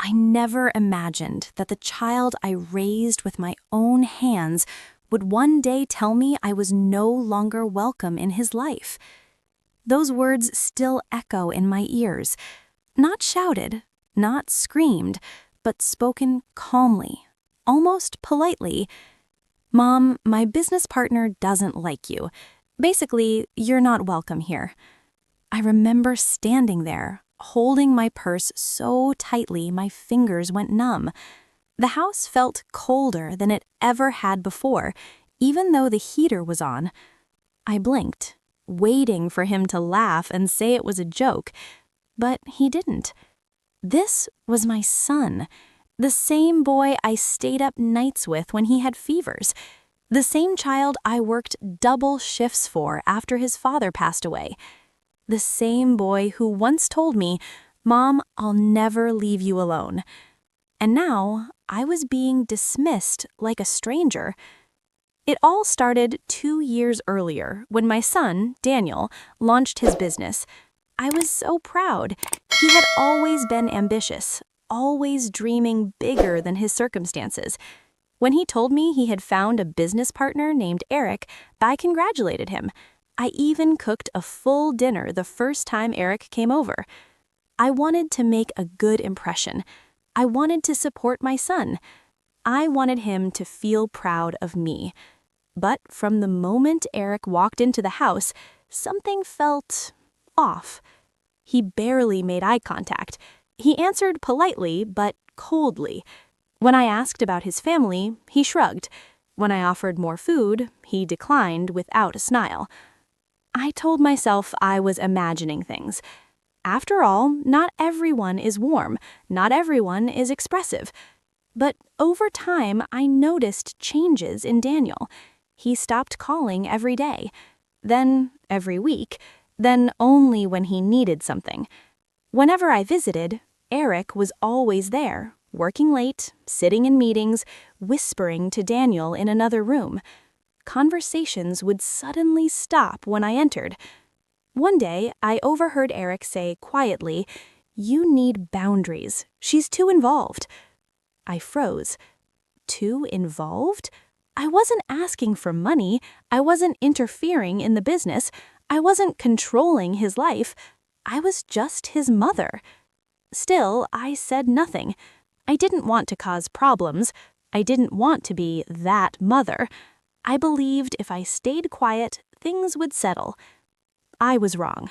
I never imagined that the child I raised with my own hands would one day tell me I was no longer welcome in his life. Those words still echo in my ears, not shouted, not screamed, but spoken calmly, almost politely. "Mom, my business partner doesn't like you. Basically, you're not welcome here." I remember standing there, holding my purse so tightly my fingers went numb. The house felt colder than it ever had before, even though the heater was on. I blinked, waiting for him to laugh and say it was a joke, but he didn't. This was my son, the same boy I stayed up nights with when he had fevers, the same child I worked double shifts for after his father passed away, the same boy who once told me, "Mom, I'll never leave you alone." And now I was being dismissed like a stranger. It all started 2 years earlier when my son, Daniel, launched his business. I was so proud. He had always been ambitious, always dreaming bigger than his circumstances. When he told me he had found a business partner named Eric, I congratulated him. I even cooked a full dinner the first time Eric came over. I wanted to make a good impression. I wanted to support my son. I wanted him to feel proud of me. But from the moment Eric walked into the house, something felt off. He barely made eye contact. He answered politely, but coldly. When I asked about his family, he shrugged. When I offered more food, he declined without a smile. I told myself I was imagining things. After all, not everyone is warm, not everyone is expressive. But over time, I noticed changes in Daniel. He stopped calling every day, then every week, then only when he needed something. Whenever I visited, Eric was always there, working late, sitting in meetings, whispering to Daniel in another room. Conversations would suddenly stop when I entered. One day, I overheard Eric say quietly, "You need boundaries. She's too involved." I froze. Too involved? I wasn't asking for money. I wasn't interfering in the business. I wasn't controlling his life. I was just his mother. Still, I said nothing. I didn't want to cause problems. I didn't want to be that mother. I believed if I stayed quiet, things would settle. I was wrong.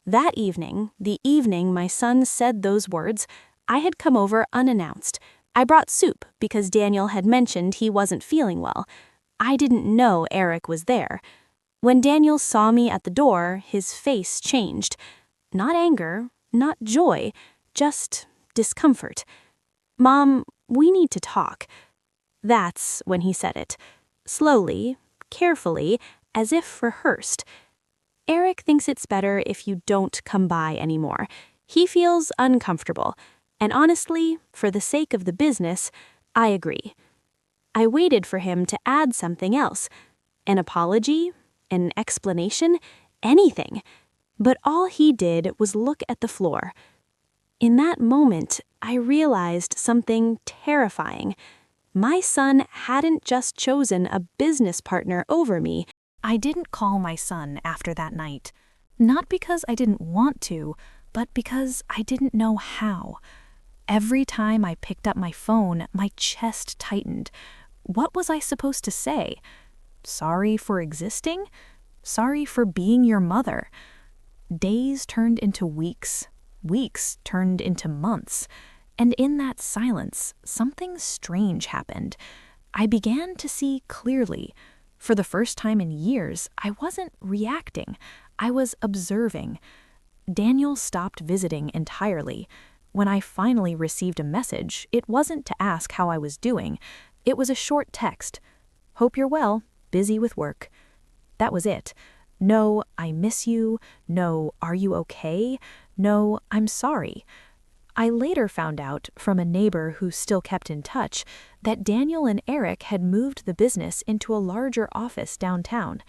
That evening, the evening my son said those words, I had come over unannounced. I brought soup because Daniel had mentioned he wasn't feeling well. I didn't know Eric was there. When Daniel saw me at the door, his face changed. Not anger, not joy, just discomfort. "Mom, we need to talk." That's when he said it. Slowly, carefully, as if rehearsed. "Eric thinks it's better if you don't come by anymore. He feels uncomfortable. And honestly, for the sake of the business, I agree." I waited for him to add something else. An apology, an explanation, anything. But all he did was look at the floor. In that moment, I realized something terrifying. My son hadn't just chosen a business partner over me. I didn't call my son after that night. Not because I didn't want to, but because I didn't know how. Every time I picked up my phone, my chest tightened. What was I supposed to say? Sorry for existing? Sorry for being your mother? Days turned into weeks. Weeks turned into months. And in that silence, something strange happened. I began to see clearly. For the first time in years, I wasn't reacting. I was observing. Daniel stopped visiting entirely. When I finally received a message, it wasn't to ask how I was doing. It was a short text. "Hope you're well, busy with work." That was it. No, "I miss you." No, "Are you okay?" No, "I'm sorry." I later found out from a neighbor who still kept in touch that Daniel and Eric had moved the business into a larger office downtown.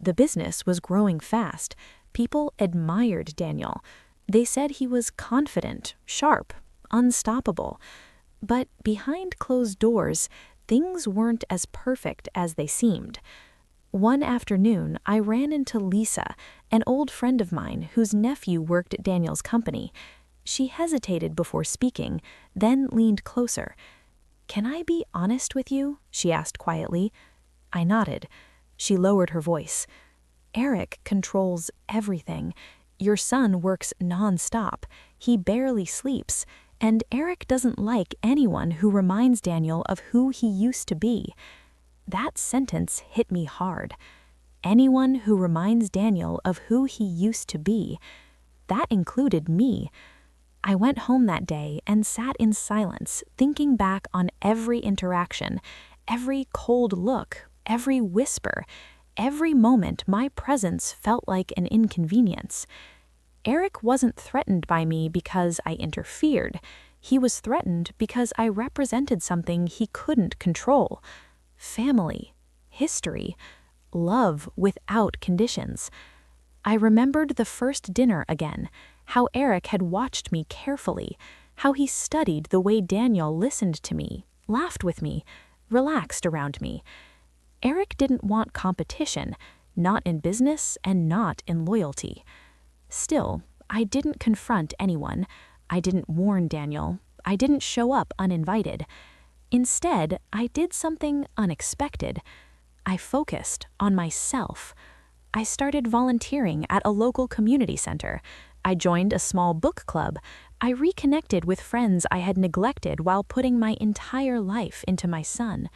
The business was growing fast. People admired Daniel. They said he was confident, sharp, unstoppable. But behind closed doors, things weren't as perfect as they seemed. One afternoon, I ran into Lisa, an old friend of mine whose nephew worked at Daniel's company. She hesitated before speaking, then leaned closer. "Can I be honest with you?" she asked quietly. I nodded. She lowered her voice. "Eric controls everything. Your son works non-stop. He barely sleeps. And Eric doesn't like anyone who reminds Daniel of who he used to be." That sentence hit me hard. Anyone who reminds Daniel of who he used to be. That included me. I went home that day and sat in silence, thinking back on every interaction, every cold look, every whisper, every moment my presence felt like an inconvenience. Eric wasn't threatened by me because I interfered. He was threatened because I represented something he couldn't control. Family, history, love without conditions. I remembered the first dinner again, how Eric had watched me carefully, how he studied the way Daniel listened to me, laughed with me, relaxed around me. Eric didn't want competition, not in business and not in loyalty. Still, I didn't confront anyone. I didn't warn Daniel. I didn't show up uninvited. Instead, I did something unexpected. I focused on myself. I started volunteering at a local community center. I joined a small book club. I reconnected with friends I had neglected while putting my entire life into my son.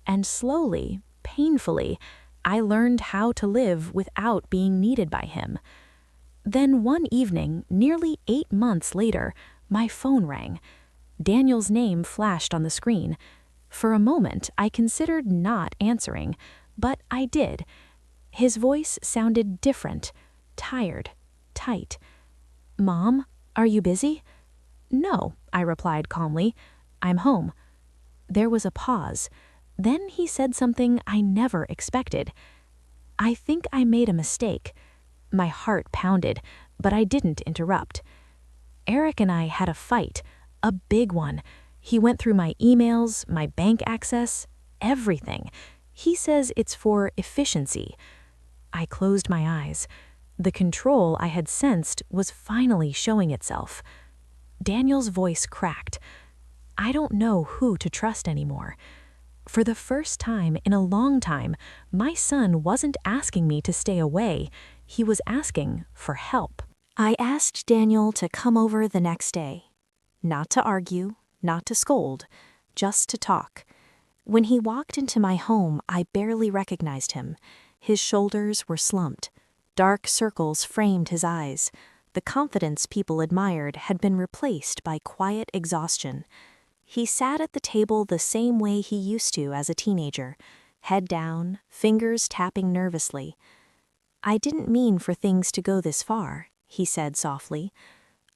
And slowly, painfully, I learned how to live without being needed by him. Then one evening, nearly 8 months later, my phone rang. Daniel's name flashed on the screen. For a moment, I considered not answering, but I did. His voice sounded different, tired, tight. "Mom, are you busy?" "No," I replied calmly. "I'm home." There was a pause. Then he said something I never expected. "I think I made a mistake." My heart pounded, but I didn't interrupt. Eric and I had a fight. A big one. He went through my emails, my bank access, everything. He says it's for efficiency. I closed my eyes. The control I had sensed was finally showing itself. Daniel's voice cracked. I don't know who to trust anymore. For the first time in a long time, my son wasn't asking me to stay away. He was asking for help. I asked Daniel to come over the next day. Not to argue, not to scold, just to talk. When he walked into my home, I barely recognized him. His shoulders were slumped. Dark circles framed his eyes. The confidence people admired had been replaced by quiet exhaustion. He sat at the table the same way he used to as a teenager, head down, fingers tapping nervously. "I didn't mean for things to go this far," he said softly.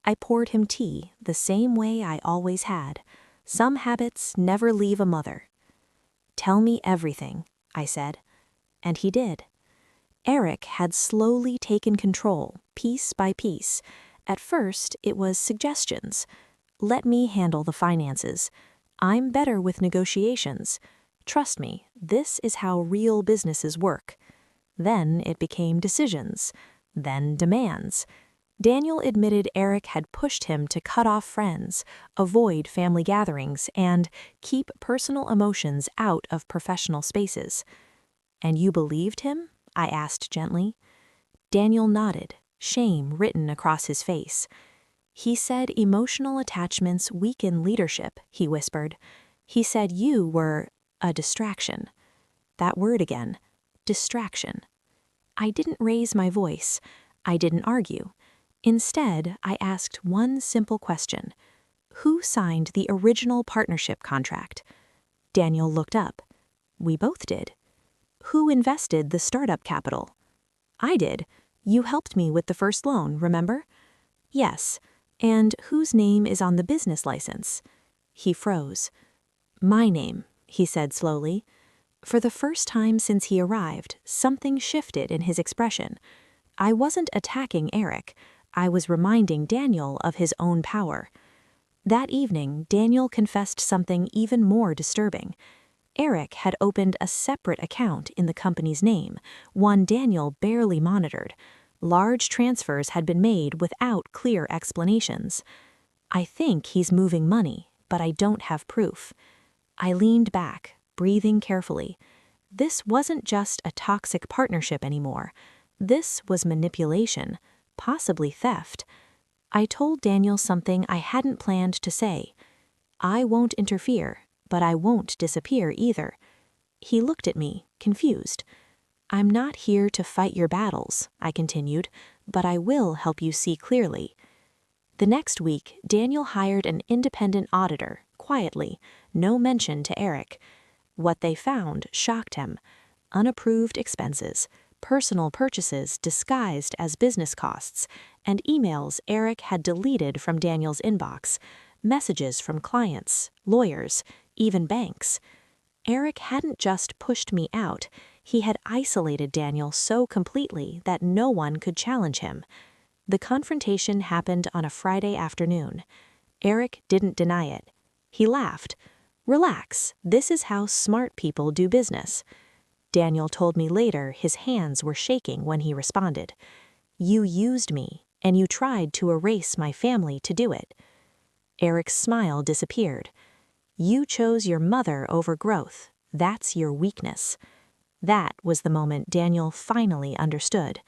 I poured him tea the same way I always had. Some habits never leave a mother. "Tell me everything," I said. And he did. Eric had slowly taken control, piece by piece. At first, it was suggestions. "Let me handle the finances. I'm better with negotiations. Trust me, this is how real businesses work." Then it became decisions, then demands. Daniel admitted Eric had pushed him to cut off friends, avoid family gatherings, and keep personal emotions out of professional spaces. "And you believed him?" I asked gently. Daniel nodded, shame written across his face. "He said emotional attachments weaken leadership," he whispered. "He said you were a distraction." That word again, distraction. I didn't raise my voice. I didn't argue. Instead, I asked one simple question. Who signed the original partnership contract? Daniel looked up. We both did. Who invested the startup capital? I did. You helped me with the first loan, remember? Yes. And whose name is on the business license? He froze. My name, he said slowly. For the first time since he arrived, something shifted in his expression. I wasn't attacking Eric. I was reminding Daniel of his own power. That evening, Daniel confessed something even more disturbing. Eric had opened a separate account in the company's name, one Daniel barely monitored. Large transfers had been made without clear explanations. "I think he's moving money, but I don't have proof." I leaned back, breathing carefully. This wasn't just a toxic partnership anymore. This was manipulation, possibly theft. I told Daniel something I hadn't planned to say. "I won't interfere, but I won't disappear either." He looked at me, confused. "I'm not here to fight your battles," I continued, "but I will help you see clearly." The next week, Daniel hired an independent auditor, quietly, no mention to Eric. What they found shocked him. Unapproved expenses, personal purchases disguised as business costs, and emails Eric had deleted from Daniel's inbox, messages from clients, lawyers, even banks. Eric hadn't just pushed me out, he had isolated Daniel so completely that no one could challenge him. The confrontation happened on a Friday afternoon. Eric didn't deny it. He laughed. "Relax, this is how smart people do business." Daniel told me later his hands were shaking when he responded. "You used me, and you tried to erase my family to do it." Eric's smile disappeared. "You chose your mother over growth. That's your weakness." That was the moment Daniel finally understood.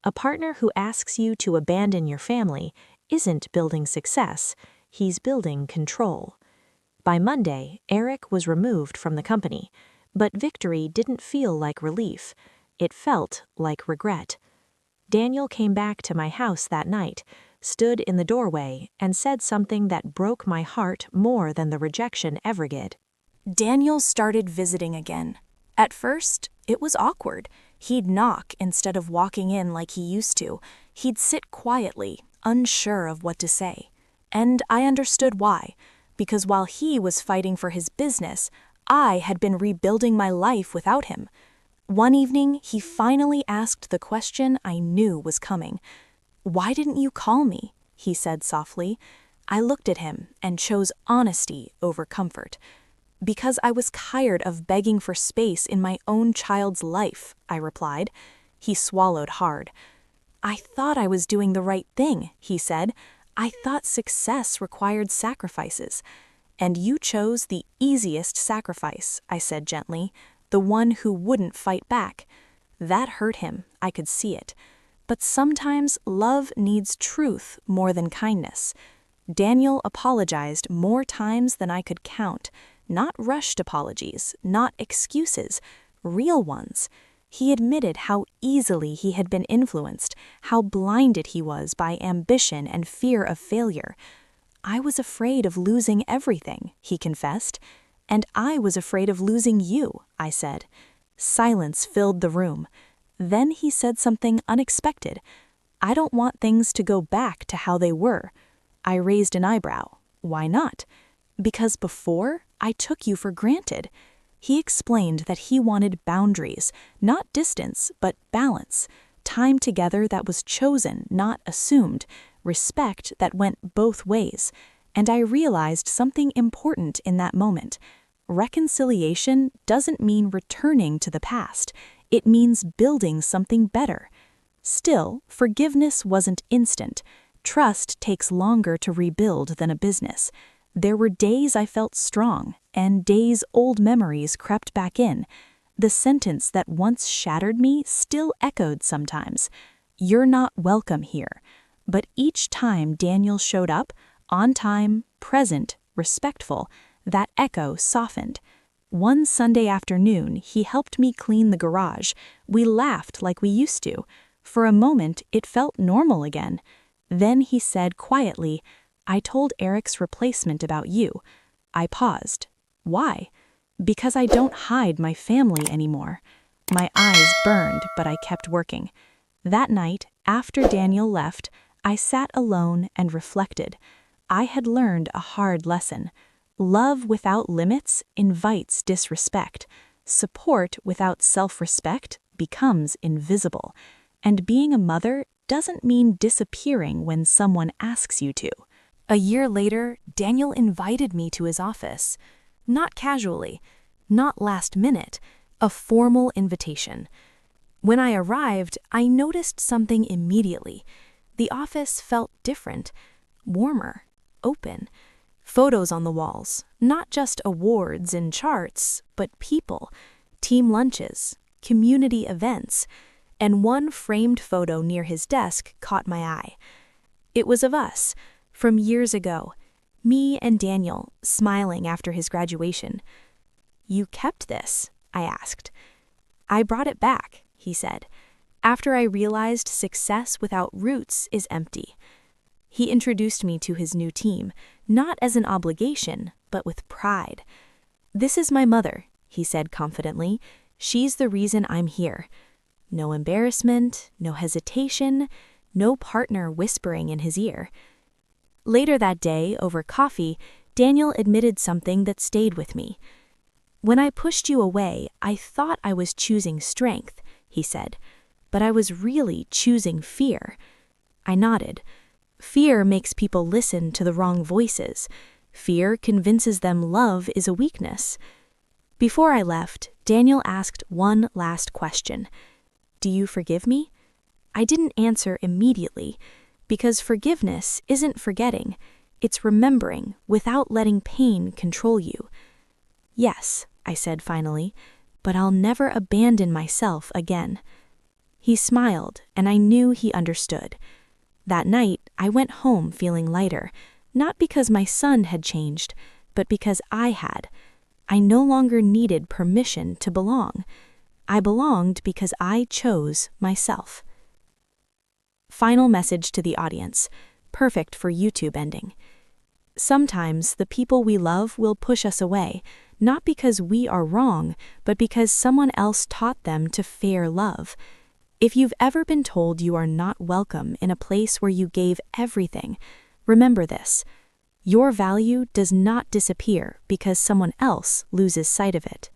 A partner who asks you to abandon your family isn't building success, he's building control. By Monday, Eric was removed from the company, but victory didn't feel like relief. It felt like regret. Daniel came back to my house that night, stood in the doorway, and said something that broke my heart more than the rejection ever did. Daniel started visiting again. At first, it was awkward. He'd knock instead of walking in like he used to. He'd sit quietly, unsure of what to say. And I understood why. Because while he was fighting for his business, I had been rebuilding my life without him. One evening, he finally asked the question I knew was coming. "Why didn't you call me?" he said softly. I looked at him and chose honesty over comfort. "Because I was tired of begging for space in my own child's life," I replied. He swallowed hard. "I thought I was doing the right thing," he said. "I thought success required sacrifices." "And you chose the easiest sacrifice," I said gently, "the one who wouldn't fight back." That hurt him, I could see it. But sometimes love needs truth more than kindness. Daniel apologized more times than I could count. Not rushed apologies, not excuses, real ones. He admitted how easily he had been influenced, how blinded he was by ambition and fear of failure. "I was afraid of losing everything," he confessed. "And I was afraid of losing you," I said. Silence filled the room. Then he said something unexpected. "I don't want things to go back to how they were." I raised an eyebrow. "Why not?" "Because before, I took you for granted." He explained that he wanted boundaries, not distance, but balance, time together that was chosen, not assumed, respect that went both ways. And I realized something important in that moment. Reconciliation doesn't mean returning to the past. It means building something better. Still, forgiveness wasn't instant. Trust takes longer to rebuild than a business. There were days I felt strong, and days old memories crept back in. The sentence that once shattered me still echoed sometimes. "You're not welcome here." But each time Daniel showed up, on time, present, respectful, that echo softened. One Sunday afternoon, he helped me clean the garage. We laughed like we used to. For a moment, it felt normal again. Then he said quietly, "I told Eric's replacement about you." I paused. "Why?" "Because I don't hide my family anymore." My eyes burned, but I kept working. That night, after Daniel left, I sat alone and reflected. I had learned a hard lesson. Love without limits invites disrespect. Support without self-respect becomes invisible. And being a mother doesn't mean disappearing when someone asks you to. A year later, Daniel invited me to his office. Not casually, not last minute, a formal invitation. When I arrived, I noticed something immediately. The office felt different, warmer, open. Photos on the walls, not just awards and charts, but people, team lunches, community events, and one framed photo near his desk caught my eye. It was of us, from years ago, me and Daniel, smiling after his graduation. "You kept this?" I asked. "I brought it back," he said, "after I realized success without roots is empty." He introduced me to his new team, not as an obligation, but with pride. "This is my mother," he said confidently. "She's the reason I'm here." No embarrassment, no hesitation, no partner whispering in his ear. Later that day, over coffee, Daniel admitted something that stayed with me. "When I pushed you away, I thought I was choosing strength," he said, "but I was really choosing fear." I nodded. Fear makes people listen to the wrong voices. Fear convinces them love is a weakness. Before I left, Daniel asked one last question. "Do you forgive me?" I didn't answer immediately, because forgiveness isn't forgetting. It's remembering without letting pain control you. "Yes," I said finally, "but I'll never abandon myself again." He smiled, and I knew he understood. That night, I went home feeling lighter, not because my son had changed, but because I had. I no longer needed permission to belong. I belonged because I chose myself. Final message to the audience, perfect for YouTube ending. Sometimes the people we love will push us away, not because we are wrong, but because someone else taught them to fear love. If you've ever been told you are not welcome in a place where you gave everything, remember this: your value does not disappear because someone else loses sight of it.